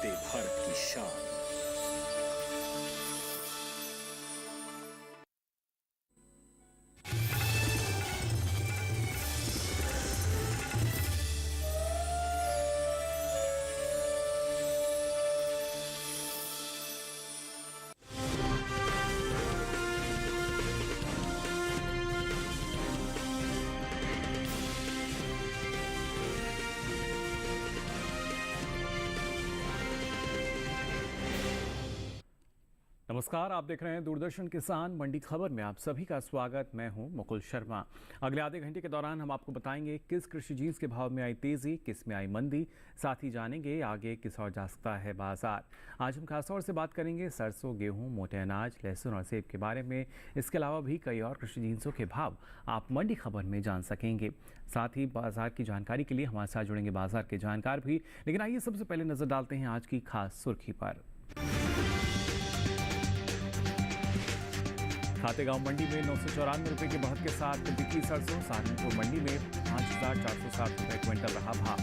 वंदे भारत की शान। नमस्कार, आप देख रहे हैं दूरदर्शन किसान मंडी खबर में आप सभी का स्वागत। मैं हूं मुकुल शर्मा। अगले आधे घंटे के दौरान हम आपको बताएंगे किस कृषि चीज के भाव में आई तेजी, किस में आई मंदी। साथ ही जानेंगे आगे किस और जा सकता है बाजार। आज हम खासतौर से बात करेंगे सरसों, गेहूं, मोटे अनाज, लहसुन और सेब के बारे में। इसके अलावा भी कई और कृषि चीजों के भाव आप मंडी खबर में जान सकेंगे। साथ ही बाजार की जानकारी के लिए हमारे साथ जुड़ेंगे बाजार के जानकार भी। लेकिन आइए सबसे पहले नजर डालते हैं आज की खास सुर्खी पर। खातेगांव मंडी में 994 रुपए की बढ़त के साथ बिकी सरसों। सहारनपुर मंडी में 5460 रुपए क्विंटल रहा भाव।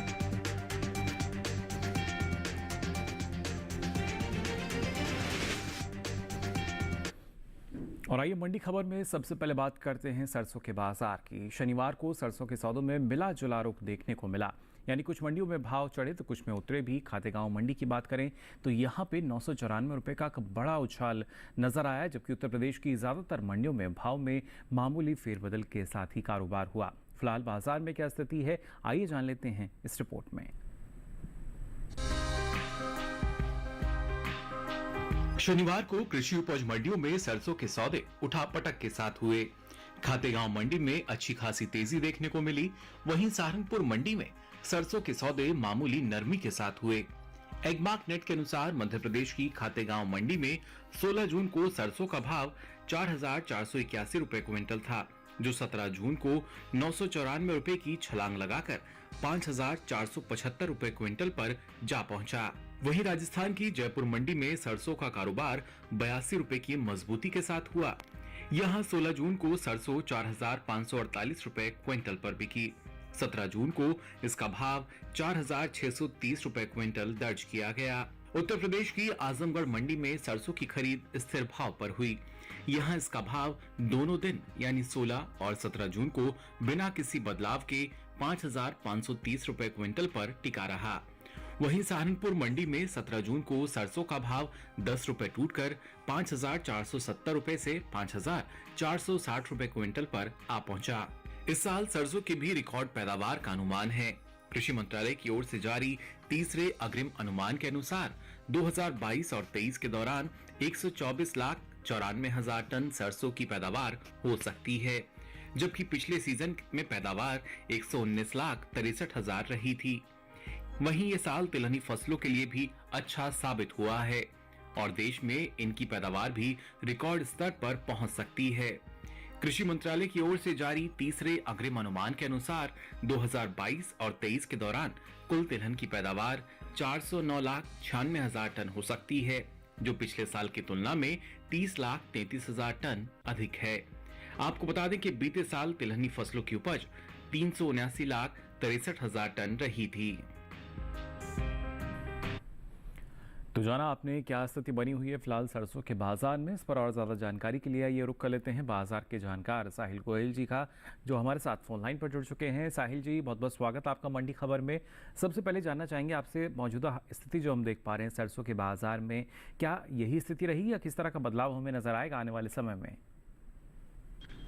और आइए मंडी खबर में सबसे पहले बात करते हैं सरसों के बाजार की। शनिवार को सरसों के सौदों में मिला जुला रुख देखने को मिला, यानी कुछ मंडियों में भाव चढ़े तो कुछ में उतरे भी। खातेगांव मंडी की बात करें तो यहाँ पे 994 रुपए का बड़ा उछाल नजर आया, जबकि उत्तर प्रदेश की ज्यादातर मंडियों में भाव में मामूली फेरबदल के साथ ही कारोबार हुआ। फिलहाल बाजार में क्या स्थिति है, आइए जान लेते हैं इस रिपोर्ट में। शनिवार को कृषि उपज मंडियों में सरसों के सौदे उठापटक के साथ हुए। खातेगांव मंडी में अच्छी खासी तेजी देखने को मिली, वहीं सहारनपुर मंडी में सरसों के सौदे मामूली नरमी के साथ हुए। एगमार्क नेट के अनुसार मध्य प्रदेश की खातेगांव मंडी में 16 जून को सरसों का भाव 4481 रुपए क्विंटल था, जो 17 जून को 994 रुपए की छलांग लगाकर 5475 रुपए क्विंटल पर जा पहुंचा। वहीं राजस्थान की जयपुर मंडी में सरसों का कारोबार 82 रुपए की मजबूती के साथ हुआ। यहां 16 जून को सरसों 4548 रुपए क्विंटल पर बिकी। 17 जून को इसका भाव 4630 रुपए क्विंटल दर्ज किया गया। उत्तर प्रदेश की आजमगढ़ मंडी में सरसों की खरीद स्थिर भाव पर हुई। यहां इसका भाव दोनों दिन यानी 16 और 17 जून को बिना किसी बदलाव के 5530 रुपए क्विंटल पर टिका रहा। वहीं सहारनपुर मंडी में 17 जून को सरसों का भाव 10 रुपए टूटकर 5470 रुपए से 5460 रुपए क्विंटल पर आ पहुंचा। इस साल सरसों की भी रिकॉर्ड पैदावार का अनुमान है। कृषि मंत्रालय की ओर से जारी तीसरे अग्रिम अनुमान के अनुसार 2022 और 23 के दौरान 124,94,000 टन सरसों की पैदावार हो सकती है, जबकि पिछले सीजन में पैदावार 119,63,000 रही थी। वहीं ये साल तिलहनी फसलों के लिए भी अच्छा साबित हुआ है और देश में इनकी पैदावार भी रिकॉर्ड स्तर पर पहुंच सकती है। कृषि मंत्रालय की ओर से जारी तीसरे अग्रिम अनुमान के अनुसार 2022 और 23 के दौरान कुल तिलहन की पैदावार 409,96,000 टन हो सकती है, जो पिछले साल की तुलना में 30,33,000 टन अधिक है। आपको बता दें कि बीते साल तिलहनी फसलों की उपज 379,63,000 टन रही थी। तो जाना आपने क्या स्थिति बनी हुई है फिलहाल सरसों के बाजार में। इस पर और ज्यादा जानकारी के लिए ये रुख कर लेते हैं बाजार के जानकार साहिल गोयल जी का, जो हमारे साथ फोन लाइन पर जुड़ चुके हैं। साहिल जी, बहुत बहुत स्वागत आपका मंडी खबर में। सबसे पहले जानना चाहेंगे आपसे मौजूदा स्थिति जो हम देख पा रहे हैं सरसों के बाजार में, क्या यही स्थिति रही या किस तरह का बदलाव हमें नजर आएगा आने वाले समय में?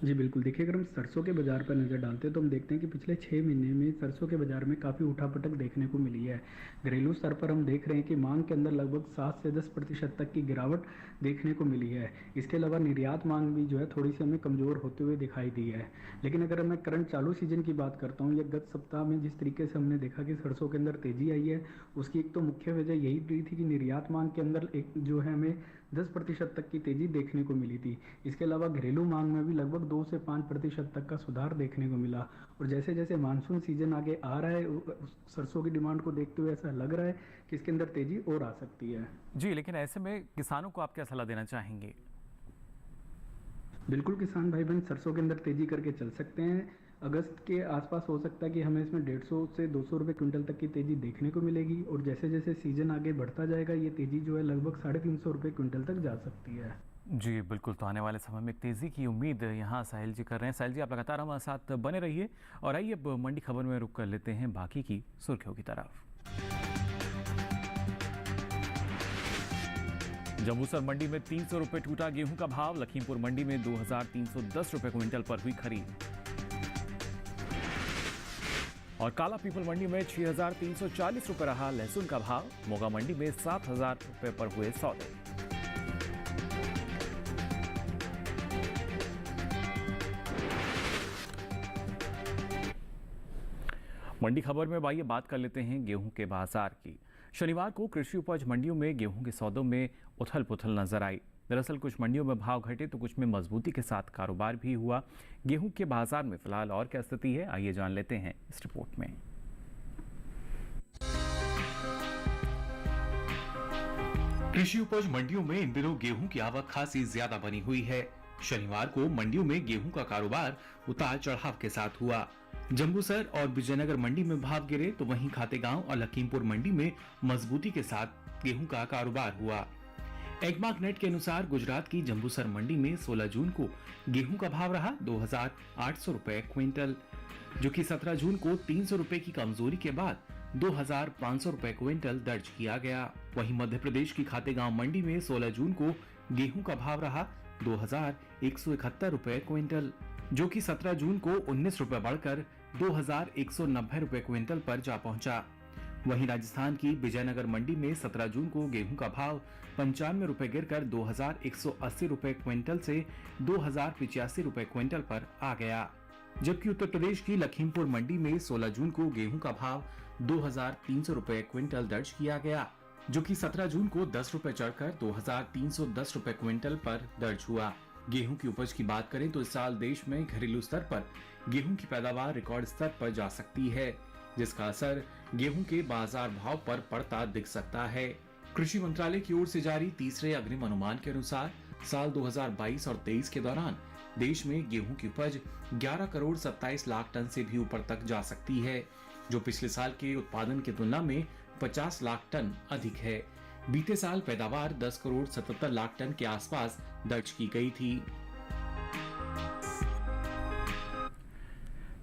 जी बिल्कुल, देखिए अगर हम सरसों के बाज़ार पर नज़र डालते हैं तो हम देखते हैं कि पिछले 6 महीने में सरसों के बाज़ार में काफ़ी उठापटक देखने को मिली है। घरेलू स्तर पर हम देख रहे हैं कि मांग के अंदर लगभग 7 से 10% तक की गिरावट देखने को मिली है। इसके अलावा निर्यात मांग भी जो है थोड़ी सी हमें कमज़ोर होते हुए दिखाई दी है। लेकिन अगर मैं करंट चालू सीजन की बात करता हूँ या गत सप्ताह में जिस तरीके से हमने देखा कि सरसों के अंदर तेज़ी आई है, उसकी एक तो मुख्य वजह यही रही थी कि निर्यात मांग के अंदर एक जो है हमें 10% तक की तेज़ी देखने को मिली थी। इसके अलावा घरेलू मांग में भी लगभग 2 से 5% तक का सुधार देखने को मिला। और जैसे जैसे मानसून सीजन आगे आ रहा है, सरसों की डिमांड को देखते हुए ऐसा लग रहा है कि इसके अंदर तेजी और आ सकती है। जी, लेकिन ऐसे में किसानों को आप क्या सलाह देना चाहेंगे? बिल्कुल, किसान भाई बहन सरसों के अंदर तेजी करके चल सकते हैं। अगस्त के आसपास हो सकता है कि हमें इसमें 150 से 200 रुपये क्विंटल तक की तेज़ी देखने को मिलेगी, और जैसे जैसे सीज़न आगे बढ़ता जाएगा ये तेज़ी जो है लगभग 350 रुपये क्विंटल तक जा सकती है। जी बिल्कुल, तो आने वाले समय में एक तेज़ी की उम्मीद यहाँ साहिल जी कर रहे हैं। साहिल जी, आप लगातार हमारे साथ बने रहिए और आइए अब मंडी खबर में रुक कर लेते हैं बाकी की सुर्खियों की तरफ। जम्बूसर मंडी में 300 रुपये टूटा गेहूं का भाव। लखीमपुर मंडी में 2310 रुपये क्विंटल पर हुई खरीद। और काला पीपल मंडी में 6340 रुपये रहा लहसुन का भाव। मोगा मंडी में 7000 रुपये पर हुए सौदे। मंडी खबर में आइए बात कर लेते हैं गेहूं के बाजार की। शनिवार को कृषि उपज मंडियों में गेहूं के सौदों में उथल पुथल नजर आई। दरअसल कुछ मंडियों में भाव घटे तो कुछ में मजबूती के साथ कारोबार भी हुआ। गेहूं के बाजार में फिलहाल और क्या स्थिति है, आइए जान लेते हैं इस रिपोर्ट में। कृषि उपज मंडियों में इन दिनों गेहूं की आवक खासी ज्यादा बनी हुई है। शनिवार को मंडियों में गेहूं का कारोबार उतार चढ़ाव के साथ हुआ। जम्बूसर और विजयनगर मंडी में भाव गिरे तो वहीं खातेगांव और लखीमपुर मंडी में मजबूती के साथ गेहूं का कारोबार हुआ। एगमार्क नेट के अनुसार गुजरात की जम्बूसर मंडी में 16 जून को गेहूं का भाव रहा 2800 रुपए क्विंटल, जो कि 17 जून को 300 रुपए की कमजोरी के बाद 2500 रुपए क्विंटल दर्ज किया गया। वहीं मध्य प्रदेश की खातेगांव मंडी में 16 जून को गेहूं का भाव रहा 2171 रुपए क्विंटल, जो कि 17 जून को 19 रुपए बढ़कर 2190 रुपए क्विंटल पर जा पहुंचा। वहीं राजस्थान की विजयनगर मंडी में 17 जून को गेहूं का भाव 95 रुपए गिरकर 2180 रुपए क्विंटल से 2085 रुपए क्विंटल पर आ गया। जबकि उत्तर प्रदेश की लखीमपुर मंडी में 16 जून को गेहूं का भाव 2300 रुपए क्विंटल दर्ज किया गया, जो कि 17 जून को 10 रुपए चढ़कर 2310 रुपए क्विंटल पर दर्ज हुआ। गेहूं की उपज की बात करें तो इस साल देश में घरेलू स्तर पर गेहूं की पैदावार रिकॉर्ड स्तर पर जा सकती है, जिसका असर गेहूं के बाजार भाव पर पड़ता दिख सकता है। कृषि मंत्रालय की ओर से जारी तीसरे अग्रिम अनुमान के अनुसार साल 2022 और 23 के दौरान देश में गेहूं की उपज 11 करोड़ 27 लाख टन से भी ऊपर तक जा सकती है, जो पिछले साल के उत्पादन की तुलना में 50 लाख टन अधिक है। बीते साल पैदावार 10 करोड़ 77 लाख टन के आसपास दर्ज की गई थी।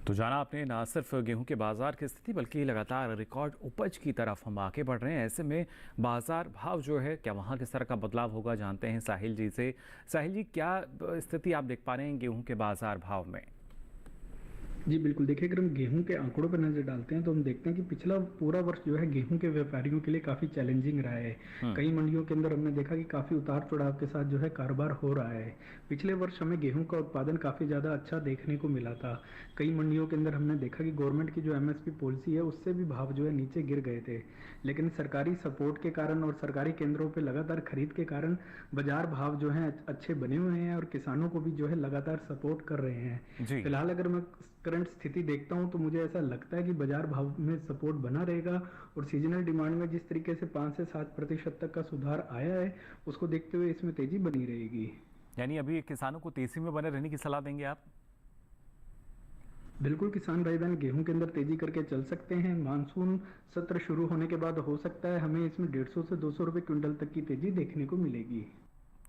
तो जाना आपने ना सिर्फ गेहूं के बाजार की स्थिति बल्कि लगातार रिकॉर्ड उपज की तरफ हम आगे बढ़ रहे हैं। ऐसे में बाजार भाव जो है क्या वहां किस तरह का बदलाव होगा, जानते हैं साहिल जी से। साहिल जी, क्या स्थिति आप देख पा रहे हैं गेहूं के बाजार भाव में? जी बिल्कुल, देखिए अगर हम गेहूं के आंकड़ों पर नज़र डालते हैं तो हम देखते हैं कि पिछला पूरा वर्ष जो है गेहूं के व्यापारियों के लिए काफ़ी चैलेंजिंग रहा है। कई मंडियों के अंदर हमने देखा कि काफ़ी उतार चढ़ाव के साथ जो है कारोबार हो रहा है। पिछले वर्ष हमें गेहूं का उत्पादन काफ़ी ज़्यादा अच्छा देखने को मिला था। कई मंडियों के अंदर हमने देखा कि गवर्नमेंट की जो एमएसपी पॉलिसी है उससे भी भाव जो है नीचे गिर गए थे, लेकिन सरकारी सपोर्ट के कारण और सरकारी केंद्रों पर लगातार खरीद के कारण बाजार भाव जो है अच्छे बने हुए हैं और किसानों को भी जो है लगातार सपोर्ट कर रहे हैं। फिलहाल अगर मैं करंट स्थिति देखता हूं तो मुझे ऐसा लगता है कि बाजार भाव में सपोर्ट बना रहेगा और सीजनल डिमांड में जिस तरीके से 5 से 7% तक का सुधार आया है उसको देखते हुए इसमें तेजी बनी रहेगी। यानी अभी किसानों को तेजी में बने रहने की सलाह देंगे आप? बिल्कुल, किसान भाई बहन गेहूं के अंदर तेजी करके चल सकते हैं। मानसून सत्र शुरू होने के बाद हो सकता है हमें इसमें 150 से 200 रुपए क्विंटल तक की तेजी देखने को मिलेगी।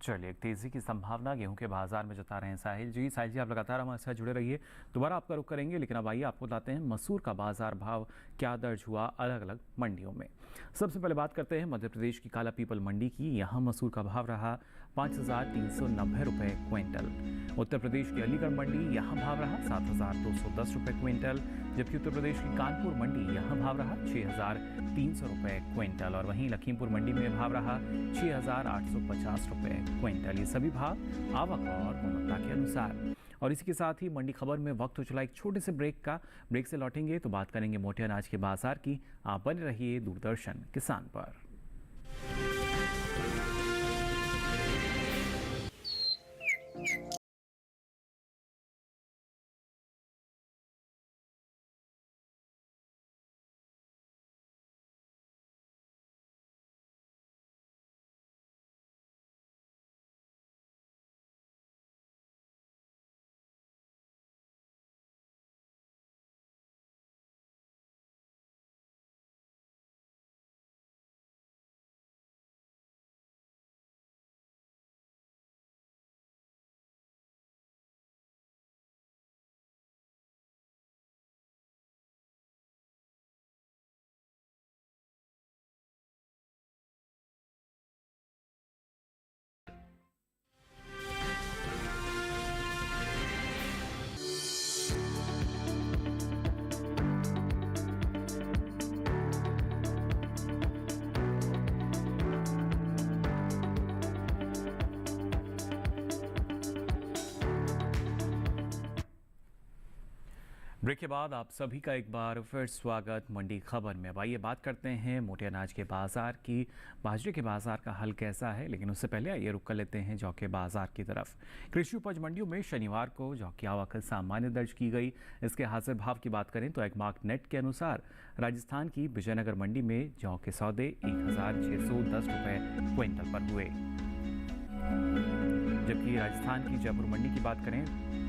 चलिए, तेजी की संभावना गेहूं के बाजार में जता रहे हैं साहिल जी। साहिल जी, आप लगातार हमारे साथ जुड़े रहिए, दोबारा आपका रुख करेंगे, लेकिन अब आइए आपको बताते हैं मसूर का बाजार भाव क्या दर्ज हुआ अलग अलग मंडियों में। सबसे पहले बात करते हैं मध्य प्रदेश की काला पीपल मंडी की। यहाँ मसूर का भाव रहा 5390 रुपये क्विंटल। उत्तर प्रदेश की अलीगढ़ मंडी, यहाँ भाव रहा 7210 रुपये क्विंटल। जबकि उत्तर प्रदेश की कानपुर मंडी, यहाँ भाव रहा 6300 रुपये क्विंटल। और वहीं लखीमपुर मंडी में भाव रहा 6850 रुपये क्विंटल। ये सभी भाव आवक और गुणवत्ता के अनुसार। और इसी के साथ ही मंडी खबर में वक्त हो चला एक छोटे से ब्रेक का। ब्रेक से लौटेंगे तो बात करेंगे मोटे अनाज के बाजार की। आप बने रहिए दूरदर्शन किसान पर। ब्रेक के बाद आप सभी का एक बार फिर स्वागत मंडी खबर में। अब आइए बात करते हैं मोटे अनाज के बाजार की। बाजरे के बाजार का हाल कैसा है, लेकिन उससे पहले आइए रुक कर लेते हैं जौ के बाजार की तरफ। कृषि उपज मंडियों में शनिवार को जौ की आवक सामान्य दर्ज की गई। इसके हाजिर भाव की बात करें तो एगमार्क नेट के अनुसार राजस्थान की विजयनगर मंडी में जौ के सौदे 1610 रुपये क्विंटल पर हुए, जबकि राजस्थान की जयपुर मंडी की बात करें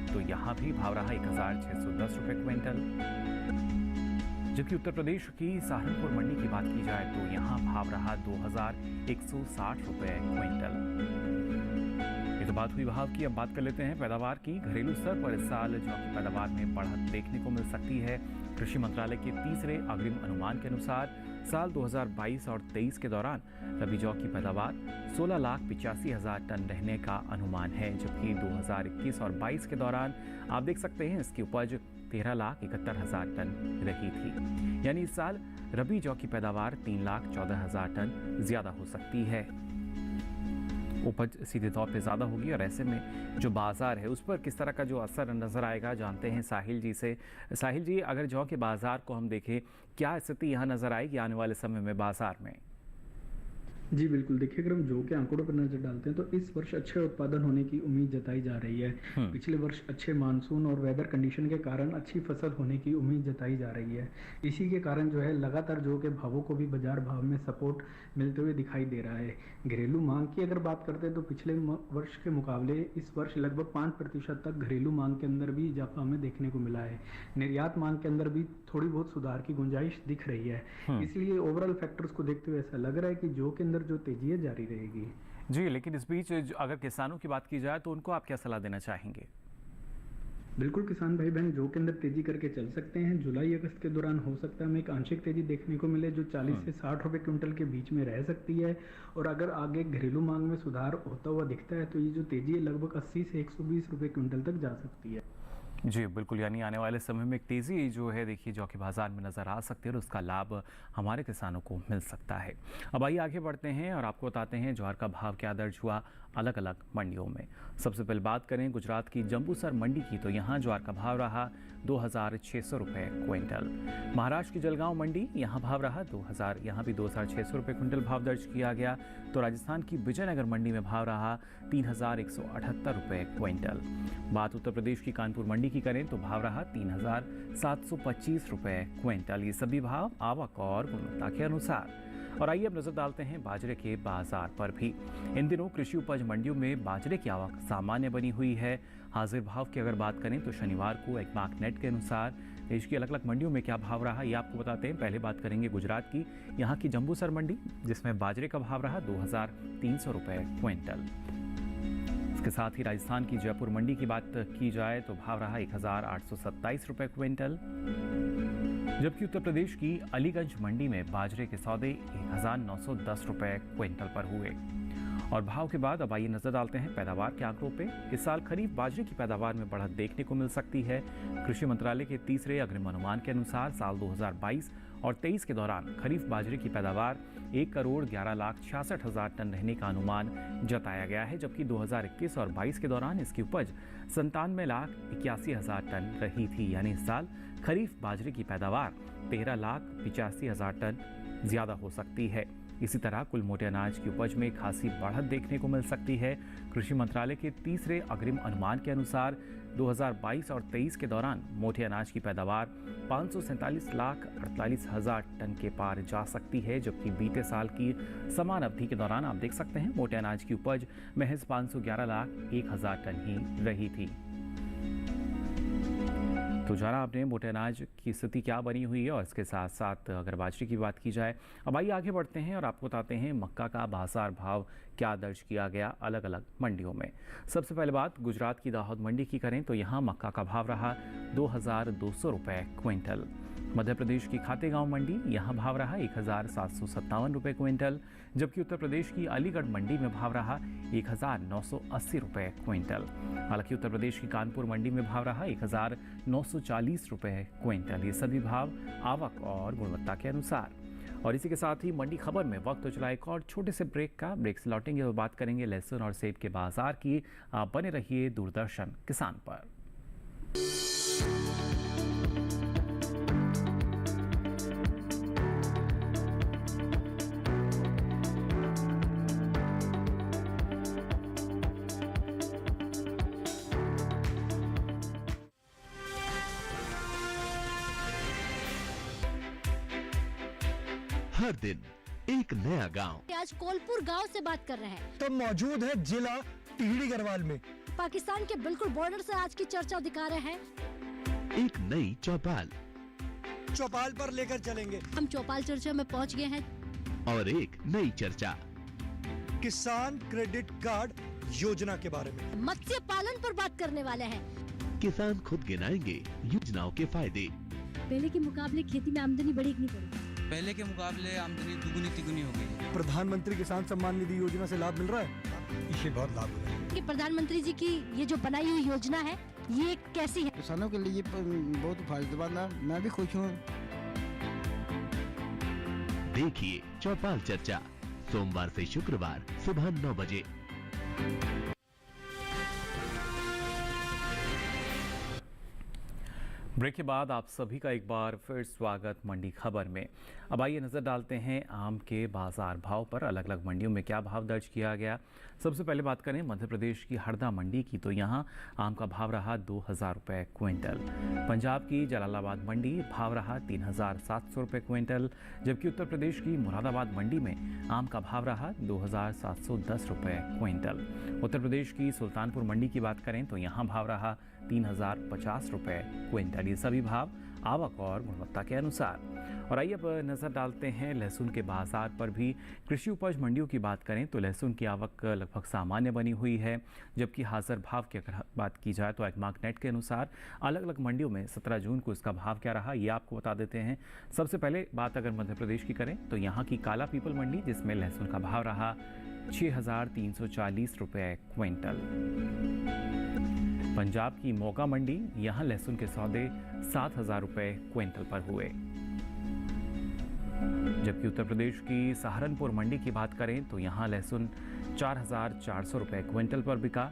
तो यहाँ भी भाव रहा 1610 रुपये क्विंटल। जबकि उत्तर प्रदेश की सहारनपुर मंडी की बात की जाए तो यहाँ भाव रहा 2160 रुपये क्विंटल। ये तो बात हुई भाव की। अब बात कर लेते हैं पैदावार की। घरेलू स्तर पर इस साल जौ की पैदावार में बढ़त देखने को मिल सकती है। कृषि मंत्रालय के तीसरे अग्रिम अनुमान के अनुसार साल 2022 और 23 के दौरान रबी जौ की पैदावार 16,85,000 टन रहने का अनुमान है, जबकि 2021 और 22 के दौरान आप देख सकते हैं इसकी उपज 13,71,000 टन रही थी। यानी इस साल रबी जौ की पैदावार 3,14,000 टन ज्यादा हो सकती है। उपज सीधे तौर पे ज़्यादा होगी और ऐसे में जो बाज़ार है उस पर किस तरह का जो असर नज़र आएगा, जानते हैं साहिल जी से। साहिल जी, अगर जौ के बाज़ार को हम देखें, क्या स्थिति यहाँ नज़र आएगी आने वाले समय में बाज़ार में? जी बिल्कुल, देखिए अगर हम जौ के आंकड़ों पर नजर डालते हैं तो इस वर्ष अच्छे उत्पादन होने की उम्मीद जताई जा रही है। पिछले वर्ष अच्छे मानसून और वेदर कंडीशन के कारण अच्छी फसल होने की उम्मीद जताई जा रही है। इसी के कारण जो है लगातार जौ के भावों को भी बाजार भाव में सपोर्ट मिलते हुए दिखाई दे रहा है। घरेलू मांग की अगर बात करते हैं तो पिछले वर्ष के मुकाबले इस वर्ष लगभग 5% तक घरेलू मांग के अंदर भी इजाफा हमें देखने को मिला है। निर्यात मांग के अंदर भी थोड़ी बहुत सुधार की गुंजाइश दिख रही है। इसलिए ओवरऑल फैक्टर्स को देखते हुए ऐसा लग रहा है कि जौ के अंदर जो तेजी है जारी रहेगी। जी, लेकिन इस बीच अगर किसानों की बात की जाए तो उनको आप क्या सलाह देना चाहेंगे? बिल्कुल, किसान भाई बहन जौ के अंदर तेजी करके चल सकते हैं। जुलाई अगस्त के दौरान हो सकता है हमें एक आंशिक तेजी देखने को मिले जो 40 से 60 रुपए क्विंटल के बीच में रह सकती है। और अगर आगे घरेलू मांग में सुधार होता हुआ दिखता है तो ये जो तेजी है लगभग 80 से 120 रुपए क्विंटल तक जा सकती है। जी बिल्कुल, यानी आने वाले समय में एक तेज़ी जो है देखिए जौ के बाज़ार में नज़र आ सकती है और उसका लाभ हमारे किसानों को मिल सकता है। अब आइए आगे बढ़ते हैं और आपको बताते हैं ज्वार का भाव क्या दर्ज हुआ अलग अलग मंडियों में। सबसे पहले बात करें गुजरात की जंबूसर मंडी की तो यहाँ ज्वार का भाव रहा 2,600 रुपये क्विंटल। महाराष्ट्र की जलगांव मंडी यहाँ भाव रहा 2,000, यहाँ भी 2,600 रुपये क्विंटल भाव दर्ज किया गया। तो राजस्थान की विजयनगर मंडी में भाव रहा 3,178 रुपये क्विंटल। बात उत्तर प्रदेश की कानपुर मंडी की करें तो भाव रहा 3,725 रुपये क्विंटल। ये सभी भाव आवक और गुणवत्ता के अनुसार। और आइए अब नजर डालते हैं बाजरे के बाजार पर भी। इन दिनों कृषि उपज मंडियों में बाजरे की आवक सामान्य बनी हुई है। हाजिर भाव की अगर बात करें तो शनिवार को एगमार्क नेट के अनुसार देश की अलग अलग मंडियों में क्या भाव रहा ये आपको बताते हैं। पहले बात करेंगे गुजरात की, यहाँ की जंबूसर मंडी जिसमें बाजरे का भाव रहा 2,300 रुपये क्विंटल। इसके साथ ही राजस्थान की जयपुर मंडी की बात की जाए तो भाव रहा 1,827 रुपये क्विंटल। जबकि उत्तर प्रदेश की अलीगंज मंडी में बाजरे के सौदे 1,910 रुपये क्विंटल पर हुए। और भाव के बाद अब आइए नजर डालते हैं पैदावार के आंकड़ों पे। इस साल खरीफ बाजरे की पैदावार में बढ़त देखने को मिल सकती है। कृषि मंत्रालय के तीसरे अग्रिम अनुमान के अनुसार साल 2022 और 23 के दौरान खरीफ बाजरे की पैदावार 1,11,66,000 टन रहने का अनुमान जताया गया है, जबकि 2021 और 22 के दौरान इसकी उपज 97,81,000 टन रही थी। यानी इस साल खरीफ बाजरे की पैदावार 13,85,000 टन ज्यादा हो सकती है। इसी तरह कुल मोटे अनाज की उपज में खासी बढ़त देखने को मिल सकती है। कृषि मंत्रालय के तीसरे अग्रिम अनुमान के अनुसार 2022 और 23 के दौरान मोटे अनाज की पैदावार 547,48,000 टन के पार जा सकती है, जबकि बीते साल की समान अवधि के दौरान आप देख सकते हैं मोटे अनाज की उपज महज 511,01,000 टन ही रही थी। तो जाना आपने मोटे अनाज की स्थिति क्या बनी हुई है और इसके साथ साथ अगर बाजरे की बात की जाए। अब आइए आगे बढ़ते हैं और आपको बताते हैं मक्का का बाजार भाव क्या दर्ज किया गया अलग अलग मंडियों में। सबसे पहले बात गुजरात की दाहोद मंडी की करें तो यहाँ मक्का का भाव रहा 2,200 रुपये क्विंटल। मध्य प्रदेश की खातेगांव मंडी यहाँ भाव रहा 1,757 रुपये क्विंटल, जबकि उत्तर प्रदेश की अलीगढ़ मंडी में भाव रहा 1,980 रुपये क्विंटल। हालांकि उत्तर प्रदेश की कानपुर मंडी में भाव रहा 1,940 रुपये क्विंटल। ये सभी भाव आवक और गुणवत्ता के अनुसार। और इसी के साथ ही मंडी खबर में वक्त तो चला एक और छोटे से ब्रेक का। ब्रेक से लौटेंगे तो बात करेंगे लहसुन और सेब के बाजार की। आप बने रहिए दूरदर्शन किसान पर। हर दिन एक नया गांव। आज कोलपुर गांव से बात कर रहे हैं। तो मौजूद है जिला टिहरी गढ़वाल में। पाकिस्तान के बिल्कुल बॉर्डर से आज की चर्चा दिखा रहे हैं। एक नई चौपाल चौपाल पर लेकर चलेंगे। हम चौपाल चर्चा में पहुंच गए हैं। और एक नई चर्चा किसान क्रेडिट कार्ड योजना के बारे में। मत्स्य पालन पर बात करने वाले हैं। किसान खुद गिनाएंगे योजनाओं के फायदे। पहले के मुकाबले खेती में आमदनी बढ़ी कि नहीं बढ़ी? पहले के मुकाबले आमदनी दुगुनी तिगुनी हो गई। प्रधानमंत्री किसान सम्मान निधि योजना से लाभ मिल रहा है। इसे बहुत लाभ मिला है। कि प्रधानमंत्री जी की ये जो बनाई हुई योजना है ये कैसी है? किसानों के लिए बहुत फायदेमंद है। मैं भी खुश हूँ। देखिए चौपाल चर्चा सोमवार से शुक्रवार सुबह 9 बजे। ब्रेक के बाद आप सभी का एक बार फिर स्वागत मंडी खबर में। अब आइए नजर डालते हैं आम के बाजार भाव पर। अलग अलग मंडियों में क्या भाव दर्ज किया गया। सबसे पहले बात करें मध्य प्रदेश की हरदा मंडी की, तो यहाँ आम का भाव रहा 2000 रुपये क्विंटल। पंजाब की जलालाबाद मंडी भाव रहा 3700 रुपये क्विंटल, जबकि उत्तर प्रदेश की मुरादाबाद मंडी में आम का भाव रहा 2710 रुपये क्विंटल। उत्तर प्रदेश की सुल्तानपुर मंडी की बात करें तो यहाँ भाव रहा 3050 रुपये क्विंटल। ये सभी भाव आवक और गुणवत्ता के अनुसार। और आइए अब नज़र डालते हैं लहसुन के बाजार पर भी। कृषि उपज मंडियों की बात करें तो लहसुन की आवक लगभग सामान्य बनी हुई है, जबकि हाजिर भाव की अगर बात की जाए तो एग्मार्क नेट के अनुसार अलग अलग मंडियों में 17 जून को इसका भाव क्या रहा ये आपको बता देते हैं। सबसे पहले बात अगर मध्य प्रदेश की करें तो यहाँ की काला पीपल मंडी, जिसमें लहसुन का भाव रहा 6340 रुपये क्विंटल। पंजाब की मोगा मंडी, यहाँ लहसुन के सौदे 7000 रुपये क्विंटल पर हुए। जबकि उत्तर प्रदेश की सहारनपुर मंडी की बात करें तो यहाँ लहसुन 4400 रुपये क्विंटल पर बिका।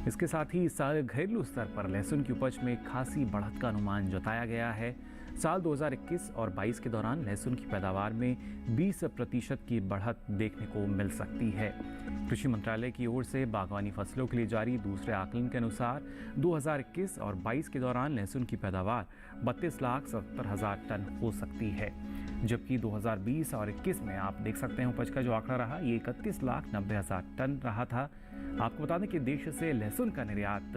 इसके साथ ही इस साल घरेलू स्तर पर लहसुन की उपज में खासी बढ़त का अनुमान जताया गया है। साल 2021 और 22 के दौरान लहसुन की पैदावार में 20% की बढ़त देखने को मिल सकती है। कृषि मंत्रालय की ओर से बागवानी फसलों के लिए जारी दूसरे आकलन के अनुसार 2021 और 22 के दौरान लहसुन की पैदावार 32,70,000 टन हो सकती है, जबकि 2020 और 21 में आप देख सकते हैं उपज का जो आंकड़ा रहा ये 31,90,000 टन रहा था। आपको बता दें कि देश से लहसुन का निर्यात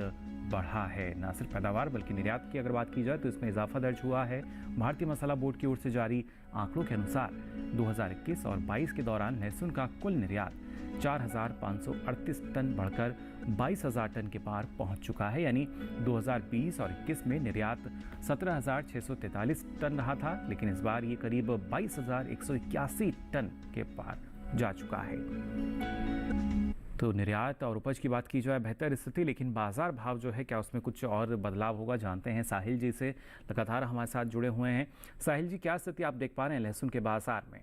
बढ़ा है। न सिर्फ पैदावार बल्कि निर्यात की अगर बात की जाए तो इसमें इजाफा दर्ज हुआ है। भारतीय मसाला बोर्ड की ओर से जारी आंकड़ों के अनुसार 2021 और 22 के दौरान लहसुन का कुल निर्यात 4538 टन बढ़कर 22,000 टन के पार पहुंच चुका है। यानी 2020 और 21 में निर्यात 17,643 टन रहा था, लेकिन इस बार ये करीब 22,181 टन के पार जा चुका है। तो निर्यात और उपज की बात की जाए बेहतर स्थिति, लेकिन बाजार भाव जो है क्या उसमें कुछ और बदलाव होगा, जानते हैं साहिल जी से, लगातार हमारे साथ जुड़े हुए हैं। साहिल जी, क्या स्थिति आप देख पा रहे हैं लहसुन के बाजार में?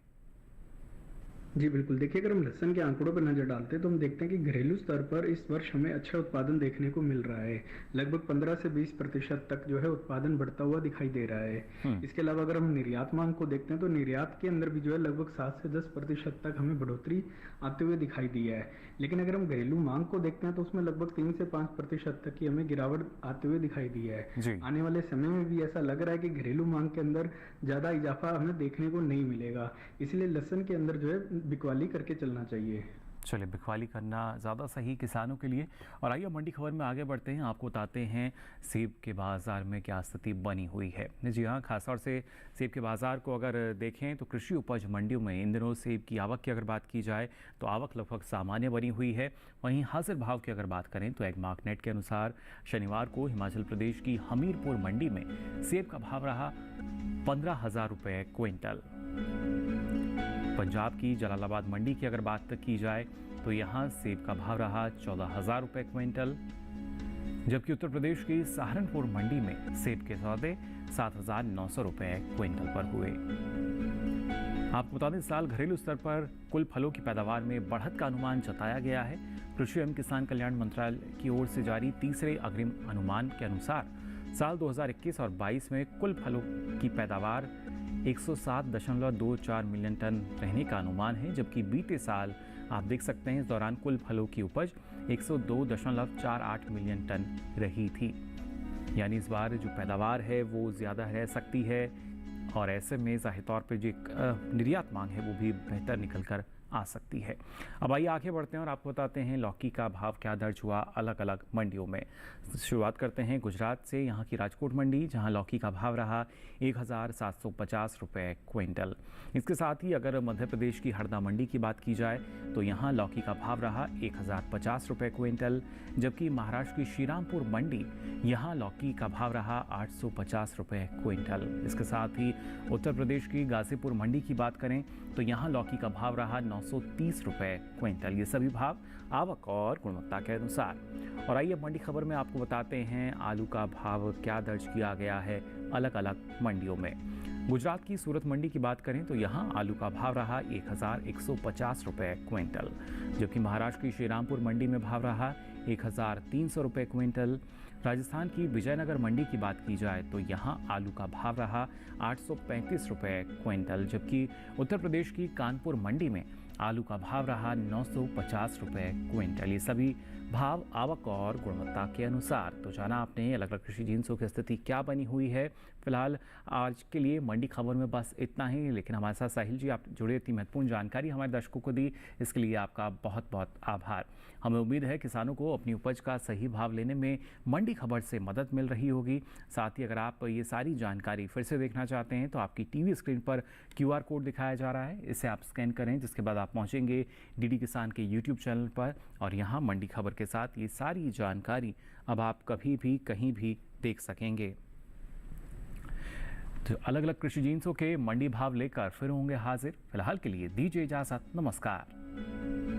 जी बिल्कुल, देखिए अगर हम लहसुन के आंकड़ों पर नजर डालते हैं तो हम देखते हैं कि घरेलू स्तर पर इस वर्ष हमें अच्छा उत्पादन देखने को मिल रहा है। लगभग 15 से 20% तक जो है उत्पादन बढ़ता हुआ दिखाई दे रहा है। इसके अलावा अगर हम निर्यात मांग को देखते हैं तो निर्यात के अंदर भी जो है लगभग 7 से 10% तक हमें बढ़ोतरी आते हुए दिखाई दी है। लेकिन अगर हम घरेलू मांग को देखते हैं तो उसमें लगभग 3 से 5% तक की हमें गिरावट आते हुए दिखाई दी है। आने वाले समय में भी ऐसा लग रहा है कि घरेलू मांग के अंदर ज्यादा इजाफा हमें देखने को नहीं मिलेगा, इसलिए लहसुन के अंदर जो है बिकवाली करके चलना चाहिए। चलिए, बिकवाली करना ज़्यादा सही किसानों के लिए। और आइए मंडी खबर में आगे बढ़ते हैं, आपको बताते हैं सेब के बाज़ार में क्या स्थिति बनी हुई है। जी हाँ, खासतौर से सेब के बाज़ार को अगर देखें तो कृषि उपज मंडियों में इन दिनों सेब की आवक की अगर बात की जाए तो आवक लगभग सामान्य बनी हुई है। वहीं हाजिर भाव की अगर बात करें तो एग्मार्क नेट के अनुसार शनिवार को हिमाचल प्रदेश की हमीरपुर मंडी में सेब का भाव रहा 15,000 रुपये क्विंटल। पंजाब की जलालाबाद मंडी की अगर बात की जाए तो यहाँ सेब का भाव रहा 14,000 रुपये क्विंटल, जबकि उत्तर प्रदेश की सहारनपुर मंडी में सेब के सौदे 7,900 रुपये क्विंटल पर हुए। आपको बता दें, इस साल घरेलू स्तर पर कुल फलों की पैदावार में बढ़त का अनुमान जताया गया है। कृषि एवं किसान कल्याण मंत्रालय की ओर से जारी तीसरे अग्रिम अनुमान के अनुसार साल 2021 और 22 में कुल फलों की पैदावार 107.24 मिलियन टन रहने का अनुमान है, जबकि बीते साल आप देख सकते हैं इस दौरान कुल फलों की उपज 102.48 मिलियन टन रही थी। यानी इस बार जो पैदावार है वो ज़्यादा रह सकती है और ऐसे में ज़ाहिर तौर पर जो एक निर्यात मांग है वो भी बेहतर निकल कर आ सकती है। अब आइए आगे बढ़ते हैं और आपको बताते हैं लौकी का भाव क्या दर्ज हुआ अलग अलग मंडियों में। शुरुआत करते हैं गुजरात से, यहाँ की राजकोट मंडी जहाँ लौकी का भाव रहा 1750 रुपये क्विंटल। इसके साथ ही अगर मध्य प्रदेश की हरदा मंडी की बात की जाए तो यहाँ लौकी का भाव रहा 1050 रुपये क्विंटल, जबकि महाराष्ट्र की श्रीरामपुर मंडी यहाँ लौकी का भाव रहा 850 रुपये क्विंटल। इसके साथ ही उत्तर प्रदेश की गाजीपुर मंडी की बात करें तो यहाँ लौकी का भाव रहा 930 रुपये क्विंटल। ये सभी भाव आवक और गुणवत्ता के अनुसार। और आइए मंडी खबर में आपको बताते हैं आलू का भाव क्या दर्ज किया गया है अलग अलग मंडियों में। गुजरात की सूरत मंडी की बात करें तो यहाँ आलू का भाव रहा 1150 रुपये क्विंटल, जबकि महाराष्ट्र की श्रीरामपुर मंडी में भाव रहा 1300 रुपये क्विंटल। राजस्थान की विजयनगर मंडी की बात की जाए तो यहाँ आलू का भाव रहा 835 रुपये क्विंटल, जबकि उत्तर प्रदेश की कानपुर मंडी में आलू का भाव रहा 950 रुपये क्विंटल। ये सभी भाव आवक और गुणवत्ता के अनुसार। तो जाना आपने अलग अलग कृषि जिन्सों की स्थिति क्या बनी हुई है। फिलहाल आज के लिए मंडी खबर में बस इतना ही, लेकिन हमारे साथ साहिल जी आप जुड़े, इतनी महत्वपूर्ण जानकारी हमारे दर्शकों को दी, इसके लिए आपका बहुत बहुत आभार। हमें उम्मीद है किसानों को अपनी उपज का सही भाव लेने में मंडी खबर से मदद मिल रही होगी। साथ ही अगर आप ये सारी जानकारी फिर से देखना चाहते हैं तो आपकी टीवी स्क्रीन पर QR कोड दिखाया जा रहा है, इसे आप स्कैन करें, जिसके बाद आप पहुंचेंगे DD किसान के YouTube चैनल पर और यहाँ मंडी खबर के साथ ये सारी जानकारी अब आप कभी भी कहीं भी देख सकेंगे। तो अलग अलग कृषि जिन्सों के मंडी भाव लेकर फिर होंगे हाजिर। फिलहाल के लिए दीजिए इजाजत, नमस्कार।